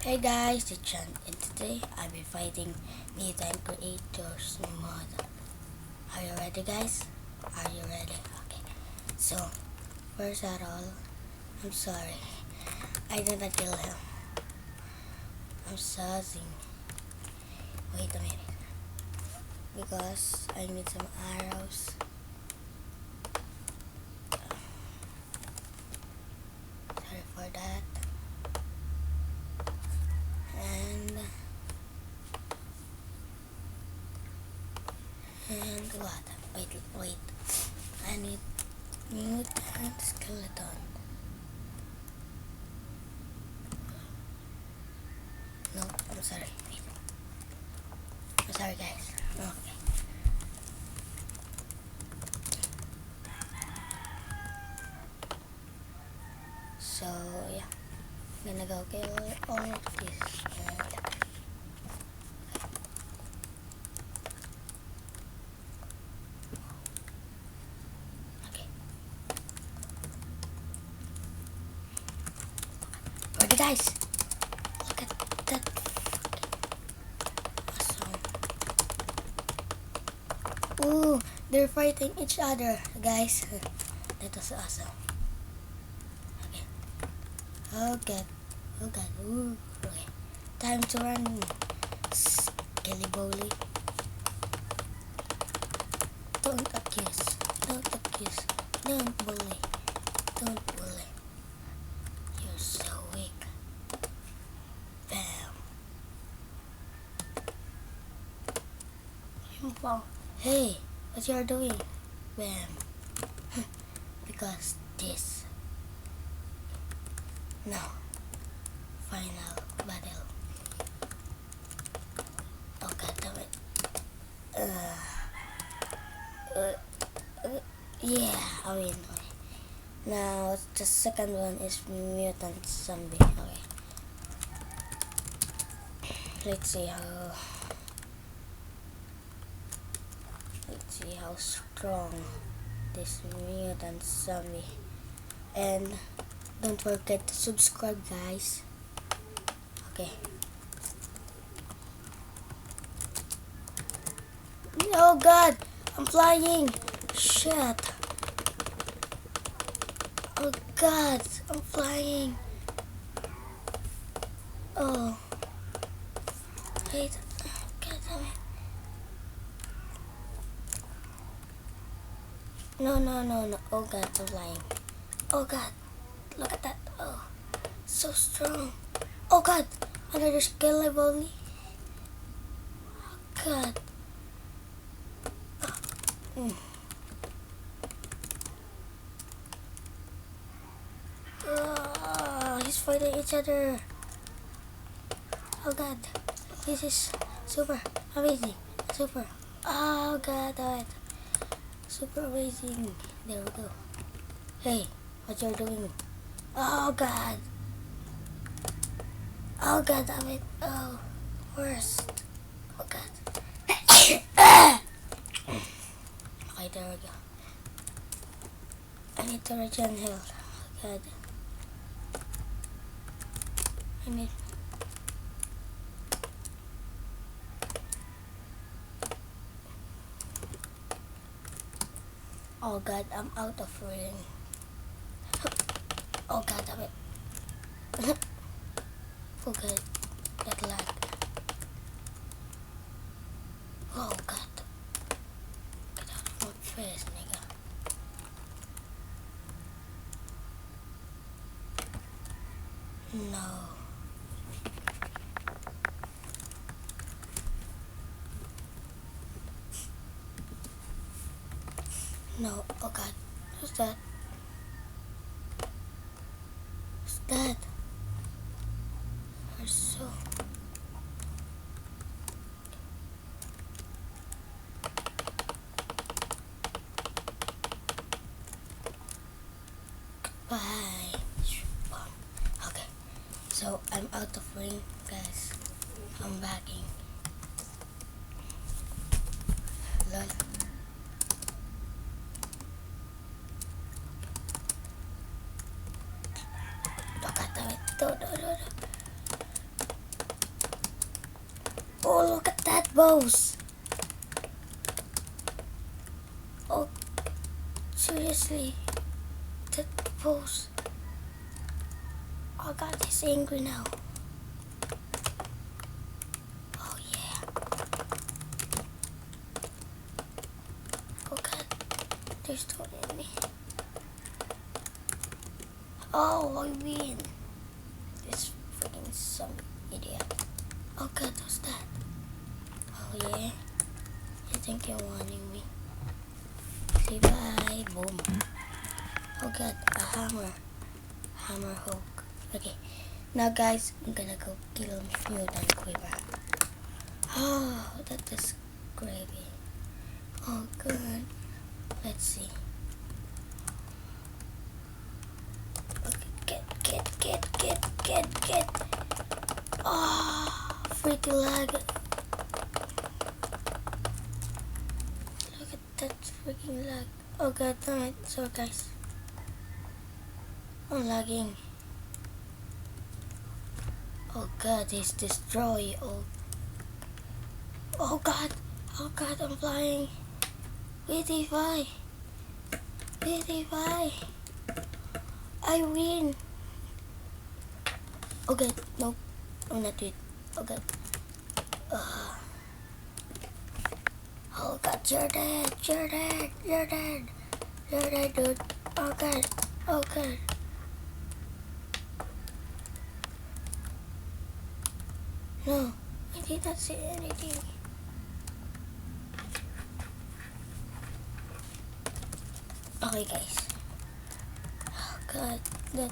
Hey guys, it's Chan, and today I'll be fighting Mutant Creators mod. Are you ready, guys? Are you ready? Okay. So, first of all, I'm sorry. I didn't kill him. I'm saucing. Wait a minute. Because I need some arrows. Sorry for that. And what? Wait. I need mutant skeleton. No, I'm sorry. Wait. I'm sorry, guys. Okay. So yeah, I'm gonna go kill all of this. Okay. Ready, guys? Look at that. Awesome. Ooh, they're fighting each other, guys. That was awesome. Okay. Oh god. Oh god. Ooh. Okay. Time to run. Skelly Bowley. Don't accuse. Don't accuse. Don't bully. Don't bully. You're so weak. Bam. Wow. Hey, what you're doing? Bam. Because this. Now, final battle. Oh god damn it. Yeah, I win. Okay. Now, the second one is mutant zombie. Okay. Let's see how strong this mutant zombie. And don't forget to subscribe, guys. Okay. Oh god, I'm flying. Shit. Oh god, I'm flying. Oh. Wait. God damn it. No. Oh god, I'm flying. Oh god, look at that. Oh, so strong. Oh god, another skill level. Oh god. He's fighting each other. Oh god, this is super amazing. Super. Oh god, alright. Super amazing. There we go. Hey, what you're doing? Oh god. Oh god, damn it. Oh, worst. Oh god. Okay, there we go. I need to regen health. Oh god. I need. Oh god, I'm out of ring. Oh god, damn it. Oh god, that lag. Oh god. Get out of my face, nigga. No. No. Oh god. Who's that? Who's that? You're so. Bye. Okay. So I'm out of ring, guys. I'm backing. Lol. Oh god damn it. No. bows. Oh, seriously, that bows. Oh God, he's angry now. Oh yeah. Oh God, there's no enemy. Oh, I win. This freaking some idiot. Oh God, what's that? Oh yeah. You think you're wanting me? Say bye. Boom. Oh God, a hammer. Hammer hook. Okay. Now guys, I'm gonna go kill mutant quiver. Oh, that is gravy. Oh good. Let's see. Okay, get. Oh, freaking lag. Look at that freaking lag. Oh God, damn it. So guys, I'm lagging. Oh God, he's destroyed. Oh God, I'm flying. VT5. I win. Oh God, no, I'm not it. Oh God. Oh God, you're dead, dude. Oh God. No, I did not see anything. Okay, guys. Oh God, that.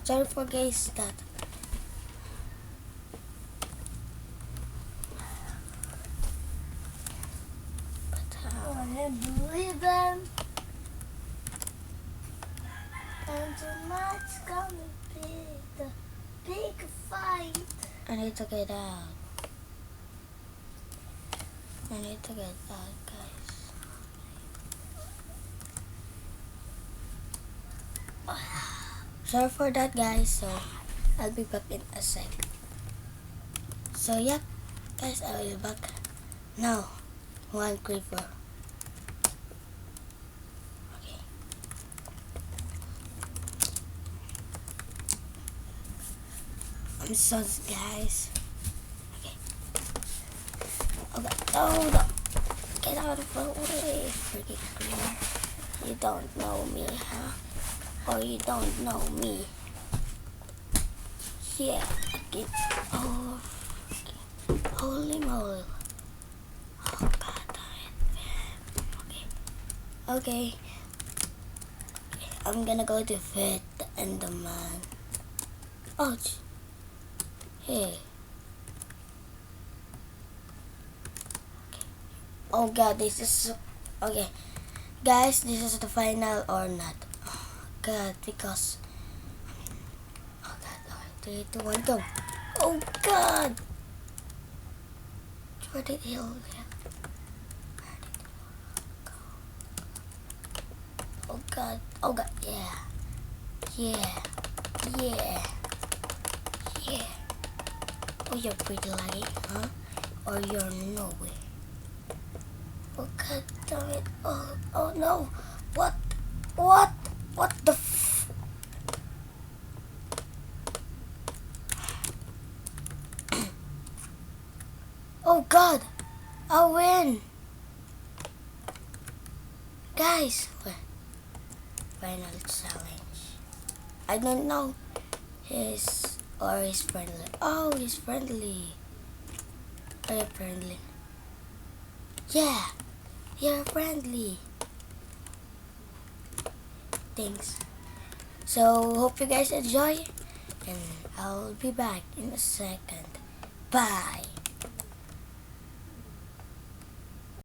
Sorry for guys that. But I believe them. And tonight's gonna be the big fight. I need to get out. Guys. Sorry for that, guys. So I'll be back in a sec. So yep, guys, I will be back now. One creeper. Okay. I'm sorry, guys. Okay. Okay. No. Get out of the way, freaking creeper. You don't know me, huh? Or you don't know me. Yeah, okay. Oh, okay. Holy moly. Oh God, okay. I'm gonna go defeat the Enderman. Ouch. Hey. Okay. Oh God, this is okay. Guys, this is the final or not? Oh God, because oh God, alright, 3, 2, 1, go. Oh God! Where did he go? Oh God, yeah. Oh, you're pretty laggy, huh? Or you're no way. Oh God damn it. Oh no. What the Oh God, I win. Guys, final challenge. I don't know his friendly. Oh, he's friendly. Very friendly. Yeah, you're friendly. Thanks. So, hope you guys enjoy. And I'll be back in a second. Bye.